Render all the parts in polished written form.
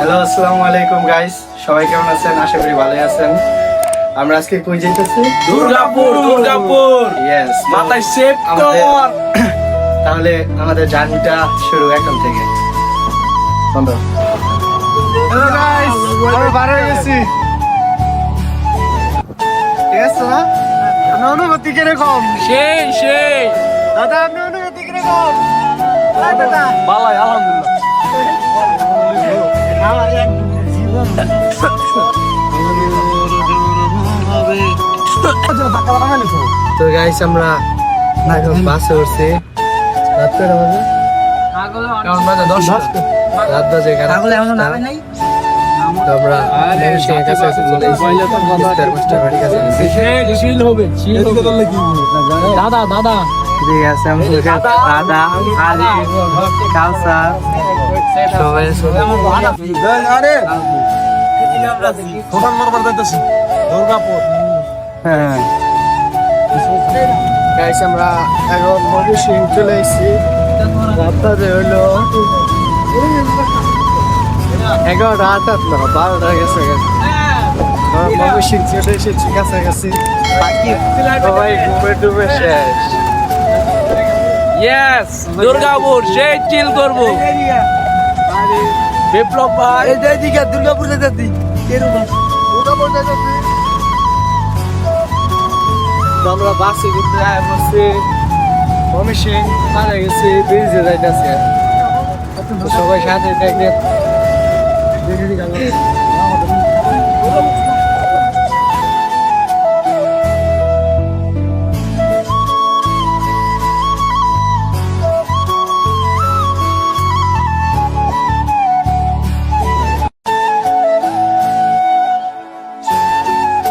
Hello, আসসালামু আলাইকুম guys, সবাই কেমন আছেন? আশা করি ভালোই আছেন। আমরা আজকে কই যাইতেছি? দুর্গাপুর। ইয়েস, মাথায় শেভ কর। তাহলে আমাদের জার্নিটা শুরু এখন থেকে। বন্ধু, হ্যালো গাইস, আমরা বার হয়ে গেছি। ঠিক আছে না? আপনার অনুভূতি কিরকম? সেই দাদা, আপনার অনুভূতি কিরকম? দাদা, বালাই আলহামদুলিল্লাহ। তো গাইস, আমরা বাসে উঠছি। রাত কয়টা বাজে? কেমন বাজে? 10 রাত বাজে এগারোটা। তো আমরা ময়মনসিংহের কাছাকাছি চলে এসেছি। ইফতার মাস্টার বাড়ির কাছাকাছি। চিল হবে। দাদা ঠিক আছে, দাদা, আলী, কাউসার, সবাই দুর্গাপুর। হ্যাঁ গাইস, আমরা এখন ময়মনসিংহ চলে এসেছি। রাত্রে হইলো 11টা 8 না 12টা গেছে। ময়মনসিংহ চলে এসেছি কাছাকাছি। সবাই ঘুমে ডুবে শেষ। ইয়েস, দুর্গাপুর সেই চিল করব। বিপ্লব ভাই দুর্গাপুর যেতে আমরা বাসে ঘুরতে বসছি। ময়মনসিংহ পারে গেছি, ব্রিজে যাইতেছে। সবাই সাথে দেখে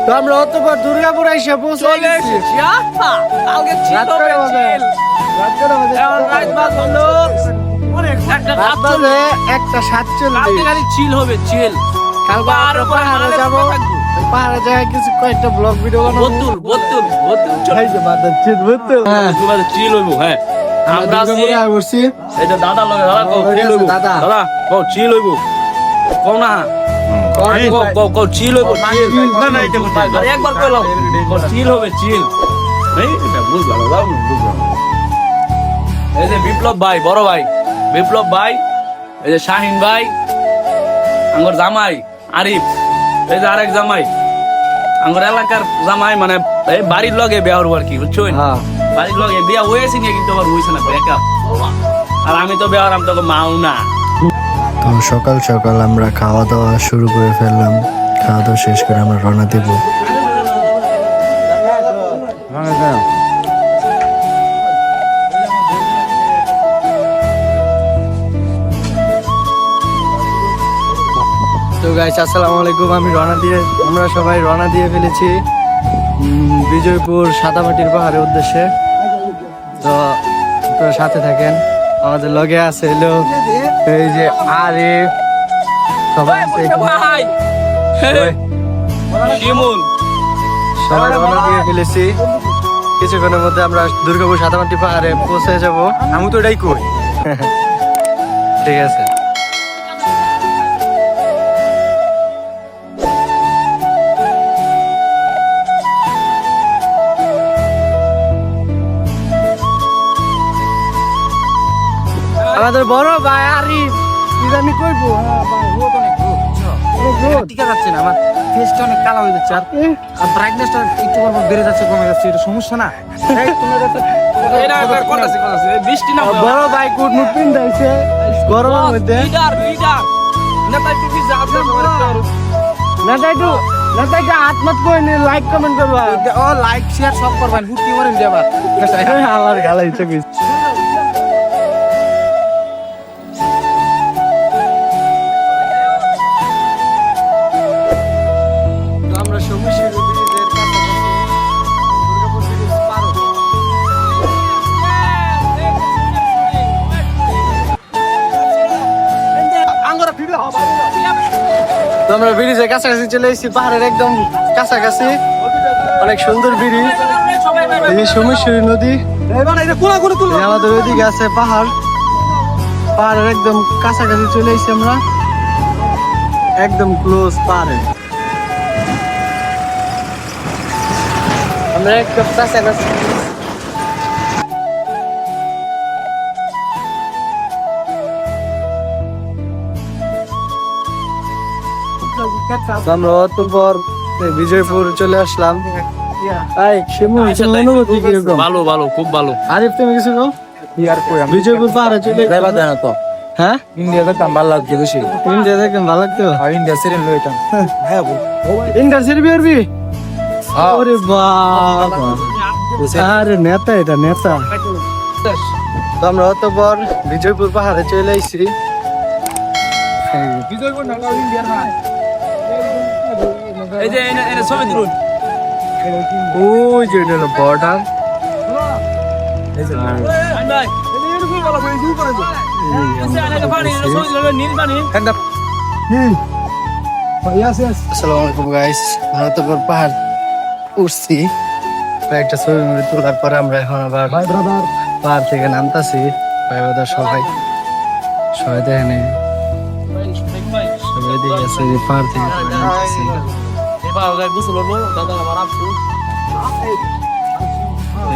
তো আমরা অতবার দুর্গাপুর আইসা পৌঁছে চলে গেছি। এসেছি। কালকে চিল রাত হবে, কয়টা বাজে? চিল। রাত কয়টা বাজে? এখন রাত বাজ হলো একটা রাত রাত বাজে চলবে। 1:47। কালকে খালি চিল হবে, চিল। কালকে পাহাড় আমরা উপরে পাহাড়ে মালের যাবো। উপরে থাকবো। পাহাড়ে যায় কিছু কয়েকটা ব্লগ ভিডিও বানাবো। বোতল চল। এই যে বাদার চিত বোতল। হ্যাঁ, চিল হইব। হ্যাঁ, আমরা আছি। দুর্গাপুরে আসছি। এই যে দাদা লগে দাদা কও ঠিক চিল আছে, হইব। দাদা। দাদা কও চিল হইব। কও না কও চিল হইব। না, না, এটা করতে হবে। আরে একবার কইলাম চিল হবে, চিল। এই এটা বুঝলাম না, বুঝলাম। এই যে বিপ্লব ভাই, বড় ভাই বিপ্লব ভাই, এই যে শাহিন ভাই, আঙ্গর জামাই আরিফ, এই যে আরেক জামাই আঙ্গর এলাকার জামাই, মানে এই বাড়ির লগে বিয়া হবো আর কি, বুঝছেন? হ্যাঁ, বাড়ির লগে বিয়া হয়েছে নিয়ে কিন্তু আবার হয়েছে না একা। আর আমি তো বিয়া হলাম, তোকে মাও না। তো সকাল সকাল আমরা খাওয়া দাওয়া শুরু করে ফেললাম। খাওয়া দাওয়া শেষ করে আমরা রওনা দেব। তো গাইস, আসসালামু আলাইকুম। আমরা সবাই রওনা দিয়ে ফেলেছি বিজয়পুর সাদামাটির পাহাড়ের উদ্দেশ্যে। তো আপনারা সাথে থাকেন। আমাদের লগে আছে হলো এই যে আরিফ, সবাই আছে এখানে। ভাই শিমুল, সবাই রওনা দিয়ে ফেলেছি। কিছুক্ষণের মধ্যে আমরা দুর্গাপুর সাদামাটি পাহাড়ে পৌঁছে যাব। আমি তো এটাই কই। ঠিক আছে। আমাদের বড় ভাই আরিফ কি জানি কইবো। টিকা যাচ্ছে না, আমার ফেসটা অনেক কালো হয়ে যাচ্ছে, আর ব্রাইটনেসটা একটু পর বেড়ে যাচ্ছে, কমে যাচ্ছে, এটা সমস্যা না? বৃষ্টি না বড় ভাই কুট মুট পিন্দাইছে গরমের মধ্যে। লিডার নেতা একটু কি যাবে নেতাকে আত্মত কই নি, লাইক কমেন্ট করবা। ও লাইক শেয়ার সব করবেন, হুটি করেন দেবার। আল্লাহর গালাইছে কিছু। আমরা সমস্যা ব্রিজের কাছাকাছি। দুর্গাপুর ব্রিজ পার হবো। তো আমরা ব্রিজের কাছাকাছি চলে এসেছি, পাহাড়ের একদম কাছাকাছি। অনেক সুন্দর ব্রিজ। এই সোমেশ্বরী নদী, এই আমাদের ওইদিকে আছে পাহাড়। পাহাড়ের একদম কাছাকাছি চলে এসেছি আমরা। একদম ক্লোজ পারে। আমরা একটু কাছাকাছি। তো আমরা অতঃপর বিজয়পুর চলে আসলাম। এই শিমুল, আচ্ছা, তোমার তাই। অনুভূতি কিরকম? ভালো ভালো খুব ভালো। আরিফ, তুমি কিছু কও? বিজয়পুর পাহাড়ে চলে যাইবা দেয় না তো হ্যাঁ ইন্ডিয়া দেখতাম ভালো লাগছে বেশি। ইন্ডিয়া দেখেন ভালো লাগতো। ইন্ডিয়া সিরিয়াল লইতাম। হ্যাঁ ইন্ডিয়া সেরবি আরবি? ওরে বাবা, আরে নেতা, এটা নেতা। তো আমরা অতঃপর বিজয়পুর পাহাড়ে চলে আইছি। এই যে এনে ছবি তুলুন। ওই যে এটা হলো বর্ডার। আসসালামু আলাইকুম গাইস, আমরা অতঃপর পাহাড় উঠছি। কয়েকটা ছবি তোলার পরে আমরা এখন আবার পাহাড় থেকে নামতাছি। ভাই ব্রাদার সবাই সবাই দেখেন, সবাই দেখে আছে যে পাহাড় থেকে নামতাছি।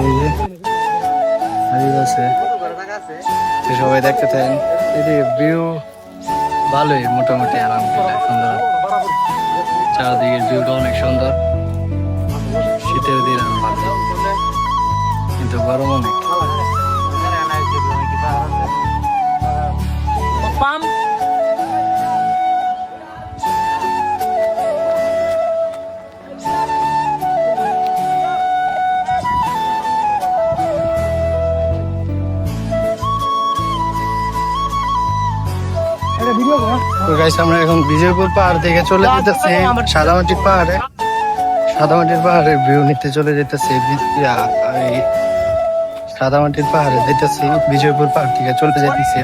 এই যে হারিয়ে আছে, সবাই দেখতে থাকেন। এদিকে ভিউ ভালোই, মোটামুটি আলহামদুলিল্লাহ সুন্দর। চারদিকের ভিউটা অনেক সুন্দর। শীতের দিন আরো ভালো, কিন্তু গরম অনেক। তো গাইস, আমরা এখন বিজয়পুর পাহাড় থেকে চলে যেতেছি সাদামাটি পাহাড়ে। সাদামাটির পাহাড়ের ভিউ নিতে চলে যেতেছি। সাদামাটির পাহাড়ে যেতেছি, বিজয়পুর পাহাড় থেকে চলে যেতেছি।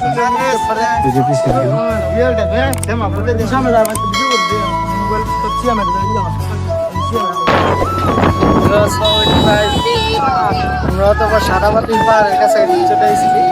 আমরা তো সাদামাটির পাহাড়ের কাছে চলে এসেছি।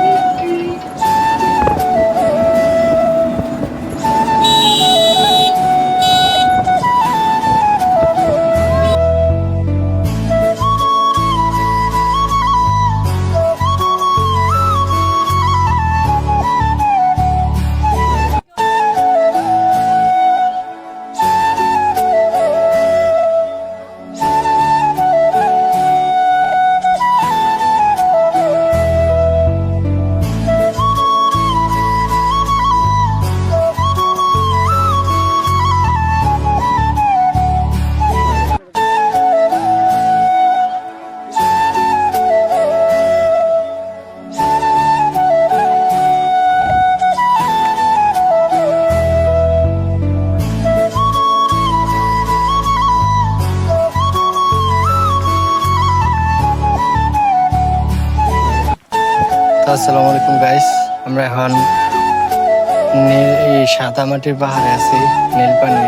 আসসালামু আলাইকুম গাইস, আমরা এখন এই সাদামাটির পাহাড়ে আছি। নীল পানি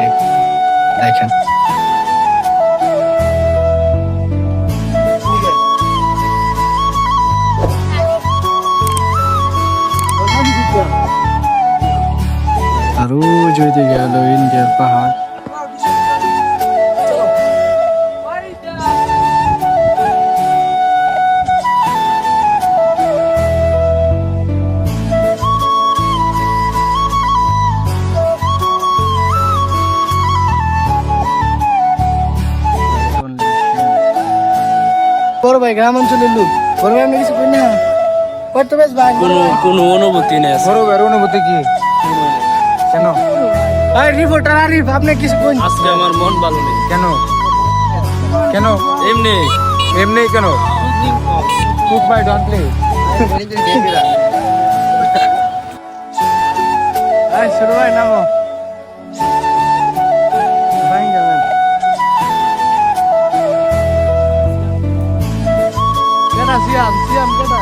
দেখেন। আর ওই যে ওইদিকে হলো ইন্ডিয়ার পাহাড়। বড় ভাই গ্রাম অঞ্চলের লোক, বড় ভাই আমি কিছু করি না। করতে বেশ ভাই, কোনো অনুভূতি নেই। বড় বের অনুভূতি কি কেন? রিপোর্টার আরিফ, আপনি কিছু কই? আজকে আমার মন ভালো নেই। কেন কেন এমনি এমনি কেন? ফুট বাই ডন্ট প্লে। শুরু ভাই নামো। কেনা সিয়াম কেনা